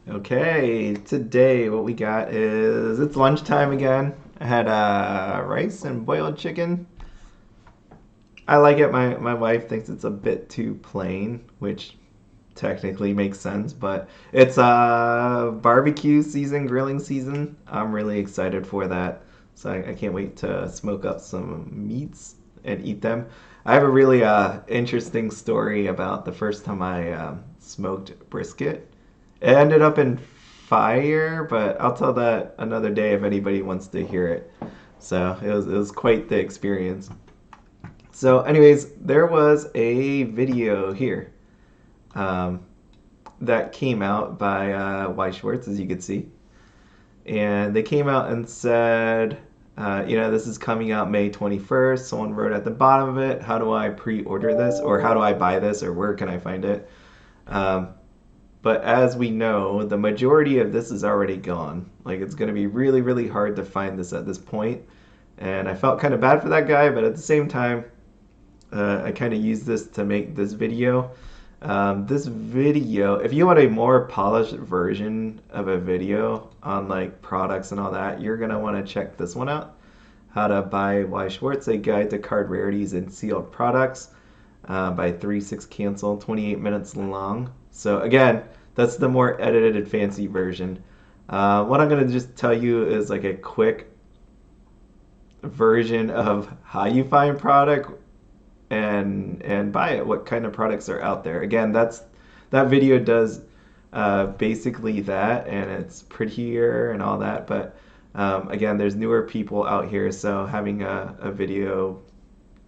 Okay, today what we got is it's lunchtime again. I had rice and boiled chicken. I like it. My wife thinks it's a bit too plain, which technically makes sense, but it's barbecue season, grilling season. I'm really excited for that. So I can't wait to smoke up some meats and eat them. I have a really interesting story about the first time I smoked brisket. It ended up in fire, but I'll tell that another day if anybody wants to hear it. So it was quite the experience. So, anyways, there was a video here um, that came out by Weiss Schwarz, as you could see, and they came out and said, this is coming out May 21st. Someone wrote at the bottom of it, "How do I pre-order this, or how do I buy this, or where can I find it?" Um, But as we know, the majority of this is already gone. Like it's going to be really, really hard to find this at this point. And I felt kind of bad for that guy, but at the same time, I kind of used this to make this video. This video, if you want a more polished version of a video on like products and all that, you're going to want to check this one out. How to Buy Weiss Schwarz, a guide to card rarities and sealed products by 36 Cancel, 28 minutes long. So again, that's the more edited fancy version. What I'm going to just tell you is like a quick version of how you find product and buy it. What kind of products are out there? Again, that video does basically that, and it's prettier and all that. But again, there's newer people out here, so having a video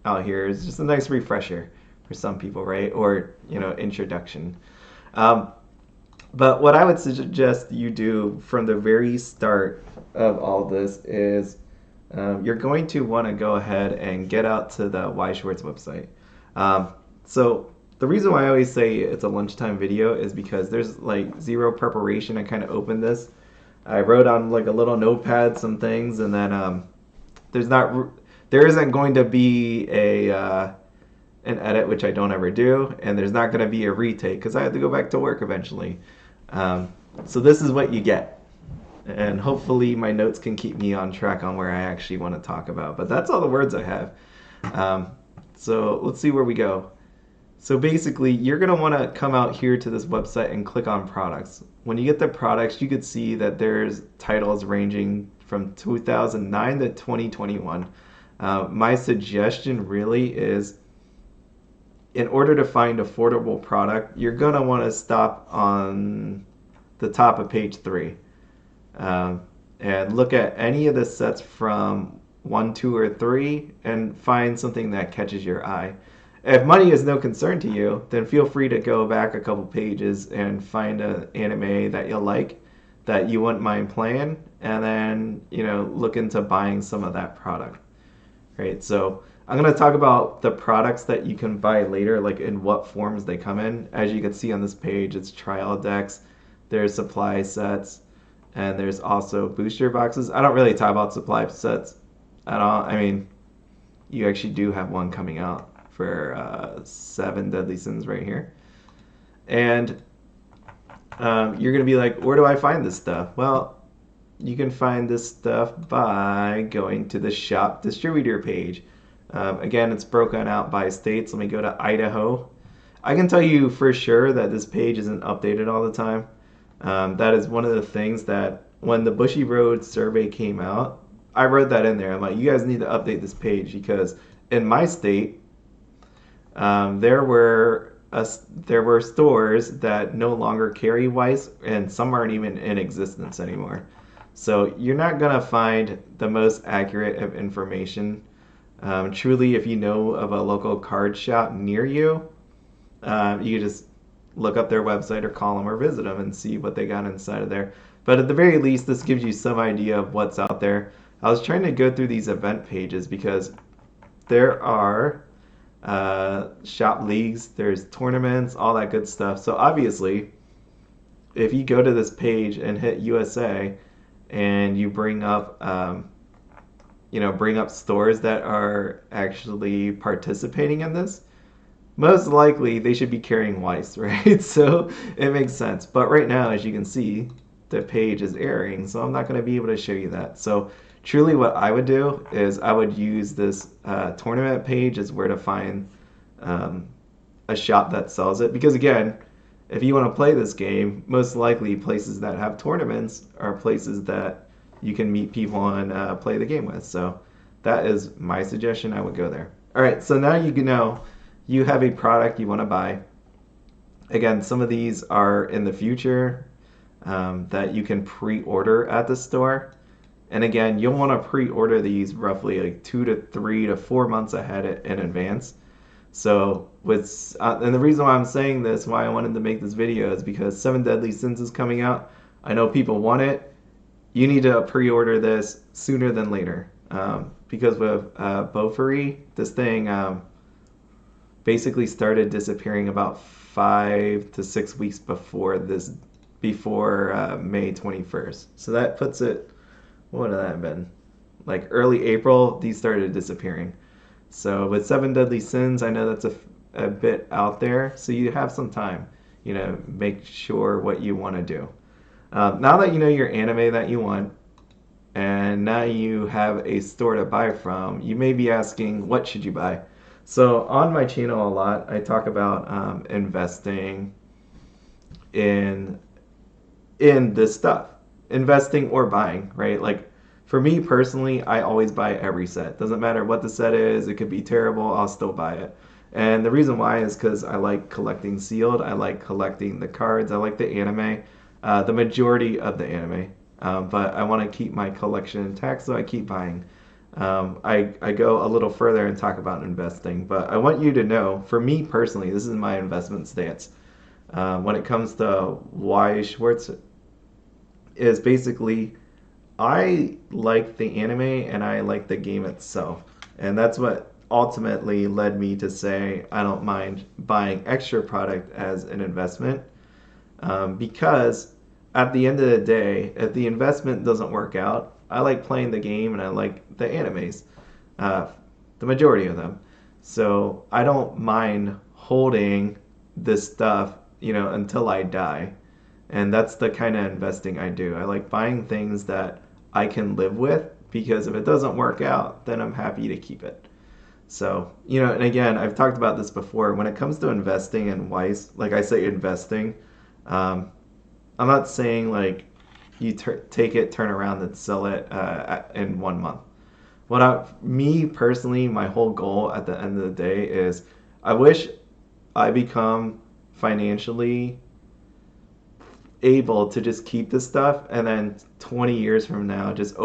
out here is just a nice refresher for some people, right? Or introduction. Um, but what I would suggest you do from the very start of all this is you're going to want to go ahead and get out to the Weiss Schwarz website. So the reason why I always say it's a lunchtime video is because there's like zero preparation. I kind of opened this. I wrote on like a little notepad some things, and then there's not there isn't going to be a an edit, which I don't ever do, and there's not going to be a retake because I have to go back to work eventually. So this is what you get, and hopefully my notes can keep me on track on where I actually want to talk about. But that's all the words I have. So let's see where we go. So basically, you're going to want to come out here to this website and click on products. When you get the products, you could see that there's titles ranging from 2009 to 2021. My suggestion really is, in order to find affordable product, you're going to want to stop on the top of page 3 and look at any of the sets from 1, 2, or 3 and find something that catches your eye. If money is no concern to you, then feel free to go back a couple pages and find an anime that you'll like, that you wouldn't mind playing, and then look into buying some of that product. Right? So I'm going to talk about the products that you can buy later, like in what forms they come in. As you can see on this page, it's trial decks, there's supply sets, and there's also booster boxes. I don't really talk about supply sets at all. I mean, you actually do have one coming out for 7 Deadly Sins right here. And you're going to be like, where do I find this stuff? Well, you can find this stuff by going to the shop distributor page. Again, it's broken out by states. Let me go to Idaho. I can tell you for sure that this page isn't updated all the time. That is one of the things that when the Bushy Road survey came out, I wrote that in there. I'm like, you guys need to update this page because in my state, there were stores that no longer carry Weiss, and some aren't even in existence anymore. So you're not gonna find the most accurate of information. Truly, if you know of a local card shop near you, you just look up their website or call them or visit them and see what they got inside of there. But at the very least, this gives you some idea of what's out there. I was trying to go through these event pages because there are shop leagues, there's tournaments, all that good stuff. So obviously, if you go to this page and hit USA and you bring up stores that are actually participating in this, most likely they should be carrying Weiss, right? So it makes sense. But right now, as you can see, the page is erroring, so I'm not going to be able to show you that. So truly what I would do is I would use this tournament page as where to find um, a shop that sells it. Because again, if you want to play this game, most likely places that have tournaments are places that you can meet people and play the game with. So that is my suggestion. I would go there. All right, so now you know you have a product you want to buy. Again, some of these are in the future that you can pre-order at the store. And again, you'll want to pre-order these roughly like 2 to 3 to 4 months ahead in advance. So and the reason why I'm saying this, why I wanted to make this video, is because Seven Deadly Sins is coming out. I know people want it. You need to pre-order this sooner than later, because with Beaufry, this thing basically started disappearing about 5 to 6 weeks before May 21st. So that puts it, what would that have been? Like early April, these started disappearing. So with Seven Deadly Sins, I know that's a bit out there, so you have some time, make sure what you want to do. Now that you know your anime that you want, and now you have a store to buy from, you may be asking, what should you buy? So on my channel a lot, I talk about investing in this stuff, investing or buying, right? Like for me personally, I always buy every set. Doesn't matter what the set is. It could be terrible. I'll still buy it. And the reason why is because I like collecting sealed. I like collecting the cards. I like the anime, the majority of the anime. But I want to keep my collection intact, so I keep buying. I go a little further and talk about investing. But I want you to know, for me personally, this is my investment stance. When it comes to Weiss Schwarz, is basically I like the anime and I like the game itself. And that's what ultimately led me to say I don't mind buying extra product as an investment. Because at the end of the day, if the investment doesn't work out, I like playing the game and I like the animes, the majority of them. So I don't mind holding this stuff, until I die. And that's the kind of investing I do. I like buying things that I can live with, because if it doesn't work out, then I'm happy to keep it. So, and again, I've talked about this before. When it comes to investing in Weiss, like I say investing, I'm not saying like you take it, turn around, and sell it in 1 month. Me personally, my whole goal at the end of the day is I wish I become financially able to just keep this stuff, and then 20 years from now just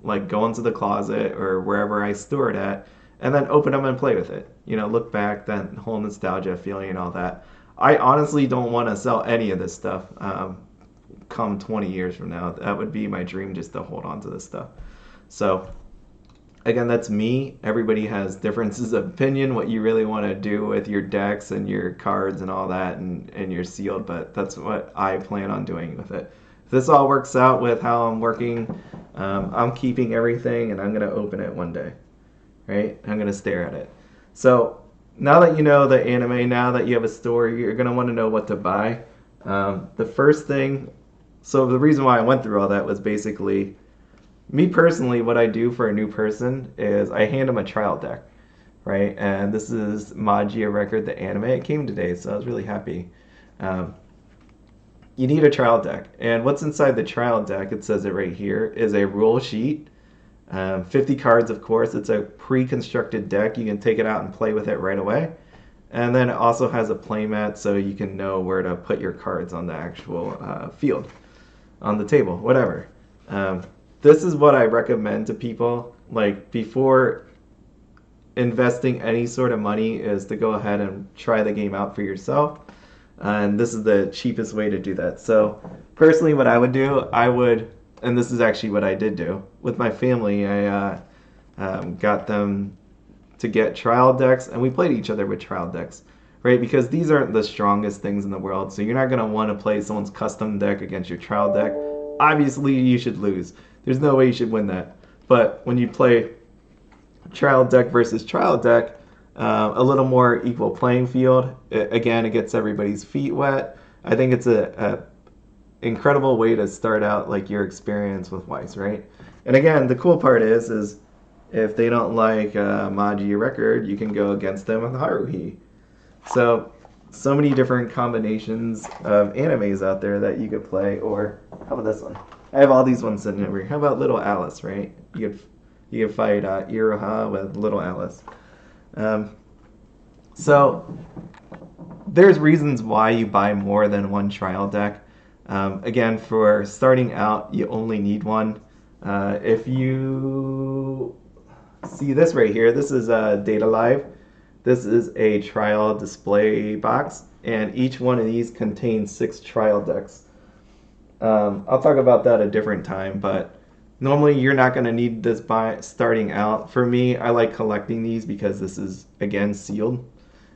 like go into the closet or wherever I store it at, and then open them and play with it, look back, that whole nostalgia feeling and all that. I honestly don't want to sell any of this stuff come 20 years from now. That would be my dream, just to hold on to this stuff. So again, that's me. Everybody has differences of opinion, what you really want to do with your decks and your cards and all that, and your sealed, but that's what I plan on doing with it. If this all works out with how I'm working, I'm keeping everything and I'm going to open it one day, right? I'm going to stare at it. So now that you know the anime, now that you have a story, you're going to want to know what to buy. The first thing, so the reason why I went through all that was basically, me personally, what I do for a new person is I hand them a trial deck, right? And this is Magia Record, the anime. It came today, so I was really happy. You need a trial deck. And what's inside the trial deck, it says it right here, is a rule sheet. 50 cards, of course. It's a pre-constructed deck. You can take it out and play with it right away. And then it also has a playmat, so you can know where to put your cards on the actual field, on the table, whatever. This is what I recommend to people, like before investing any sort of money, is to go ahead and try the game out for yourself. And this is the cheapest way to do that. So personally, what I would do, and this is actually what I did do with my family, I got them to get trial decks, and we played each other with trial decks, right? Because these aren't the strongest things in the world, so you're not going to want to play someone's custom deck against your trial deck. Obviously, you should lose. There's no way you should win that. But when you play trial deck versus trial deck, a little more equal playing field. Again, it gets everybody's feet wet. I think it's a incredible way to start out like your experience with Weiss, right? And again, the cool part is if they don't like Maji record, you can go against them with Haruhi. So many different combinations of animes out there that you could play. Or how about this one? I have all these ones sitting over here. How about Little Alice, right? You could fight Iroha with Little Alice. Um, so there's reasons why you buy more than one trial deck. Again, for starting out, you only need one. If you see this right here, this is Data Live. This is a trial display box, and each one of these contains 6 trial decks. I'll talk about that a different time, but normally you're not going to need this by starting out. For me, I like collecting these because this is, again, sealed.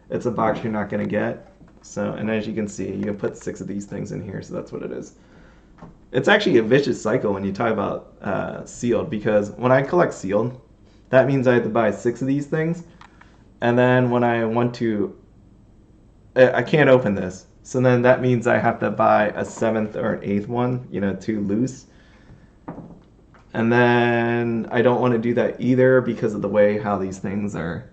It's a box you're not going to get. So, and as you can see, you can put 6 of these things in here, so that's what it is. It's actually a vicious cycle when you talk about sealed, because when I collect sealed, that means I have to buy 6 of these things. And then when I want to, I can't open this. So then that means I have to buy a 7th or an 8th one, to loose. And then I don't want to do that either because of the way how these things are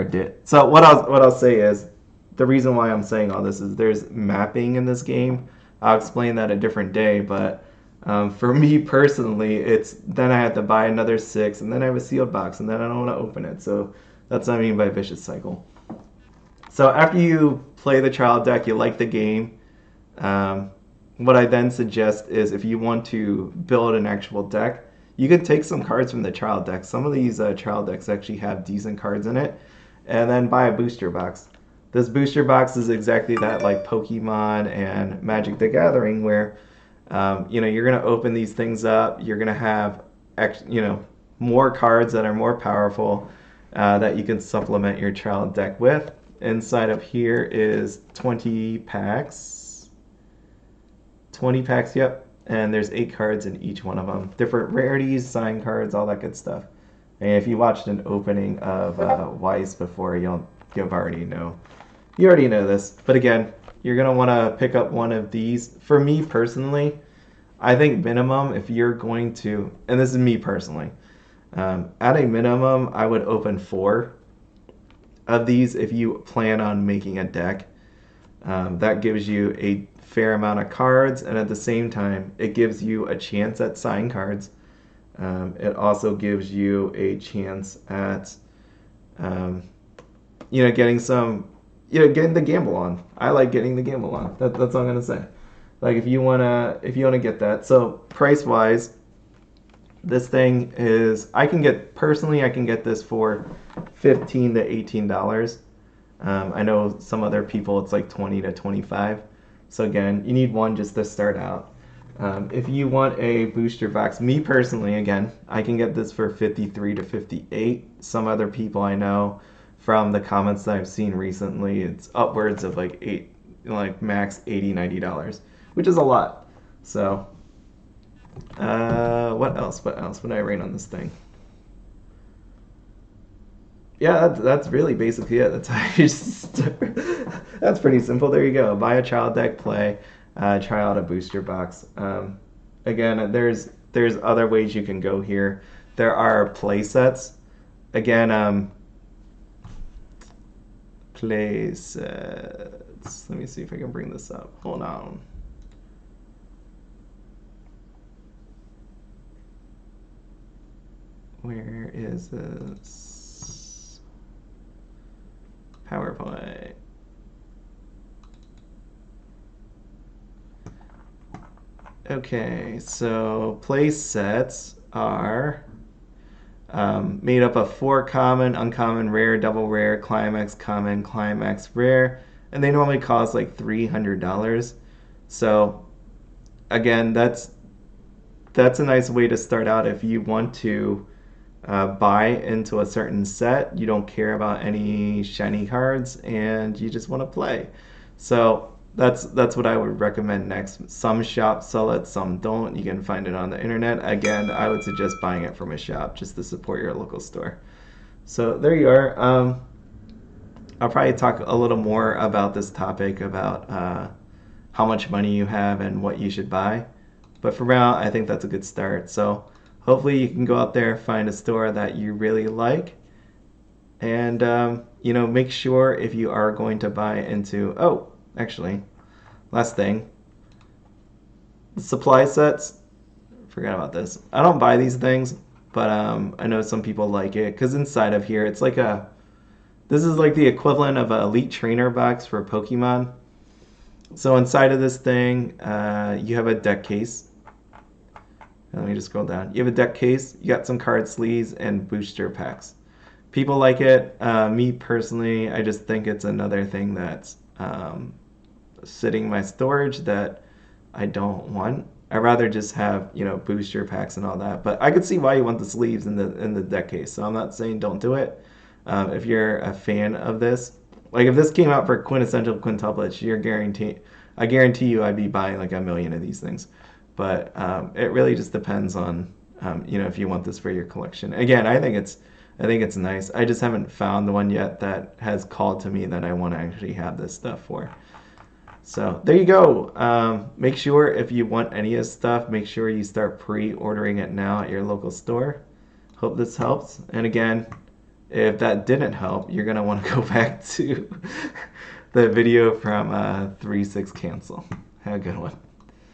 did. So what I'll say is, the reason why I'm saying all this is there's mapping in this game. I'll explain that a different day, but for me personally, it's then I have to buy another 6, and then I have a sealed box, and then I don't want to open it. So that's what I mean by vicious cycle. So after you play the trial deck, you like the game, what I then suggest is if you want to build an actual deck, you can take some cards from the trial deck. Some of these trial decks actually have decent cards in it, and then buy a booster box. This booster box is exactly that, like Pokemon and Magic the Gathering, where you're going to open these things up. You're going to have more cards that are more powerful that you can supplement your trial deck with. Inside of here is 20 packs. 20 packs, yep. And there's 8 cards in each one of them. Different rarities, sign cards, all that good stuff. And if you watched an opening of Weiss before, you already know. You already know this. But again, you're going to want to pick up one of these. For me personally, I think minimum, if you're going to, and this is me personally, at a minimum, I would open 4 of these if you plan on making a deck. That gives you a fair amount of cards, and at the same time, it gives you a chance at sign cards. It also gives you a chance at, getting some, getting the gamble on. I like getting the gamble on. That's all I'm gonna say. Like if you wanna get that. So price wise, this thing is I can get this for $15 to $18. I know some other people it's like 20 to 25. So again, you need one just to start out. If you want a booster box, me personally, again, I can get this for 53 to 58. Some other people I know from the comments that I've seen recently, it's upwards of like max $80, $90, which is a lot. So what else would I rate on this thing? Yeah, that's really basically it. That's how you start. That's pretty simple. There you go. Buy a child deck, play, try out a booster box. Again, there's other ways you can go here. There are play sets. Again, play sets. Let me see if I can bring this up. Hold on. Where is this? PowerPoint. Okay, so play sets are made up of 4 common, uncommon, rare, double rare, climax, common, climax, rare, and they normally cost like $300. So again, that's a nice way to start out if you want to buy into a certain set. You don't care about any shiny cards, and you just want to play. So that's what I would recommend next. Some shops sell it, some don't. You can find it on the internet. Again, I would suggest buying it from a shop just to support your local store. So there you are. I'll probably talk a little more about this topic about how much money you have and what you should buy. But for now, I think that's a good start. So hopefully you can go out there, find a store that you really like, and make sure if you are going to buy into. Oh, actually, last thing, supply sets. Forgot about this. I don't buy these things, but I know some people like it because inside of here, it's like a. This is like the equivalent of an Elite Trainer box for Pokemon. So inside of this thing, you have a deck case. Let me just scroll down. You have a deck case. You got some card sleeves and booster packs. People like it. Me personally, I just think it's another thing that's sitting in my storage that I don't want. I'd rather just have booster packs and all that. But I could see why you want the sleeves in the deck case. So I'm not saying don't do it. If you're a fan of this, like if this came out for quintessential quintuplets, I guarantee you I'd be buying like a million of these things. But it really just depends on if you want this for your collection. Again, I think it's nice. I just haven't found the one yet that has called to me that I want to actually have this stuff for. So there you go. Make sure if you want any of this stuff, make sure you start pre-ordering it now at your local store. Hope this helps. And again, if that didn't help, you're going to want to go back to the video from 3.6 cancel. Have a good one.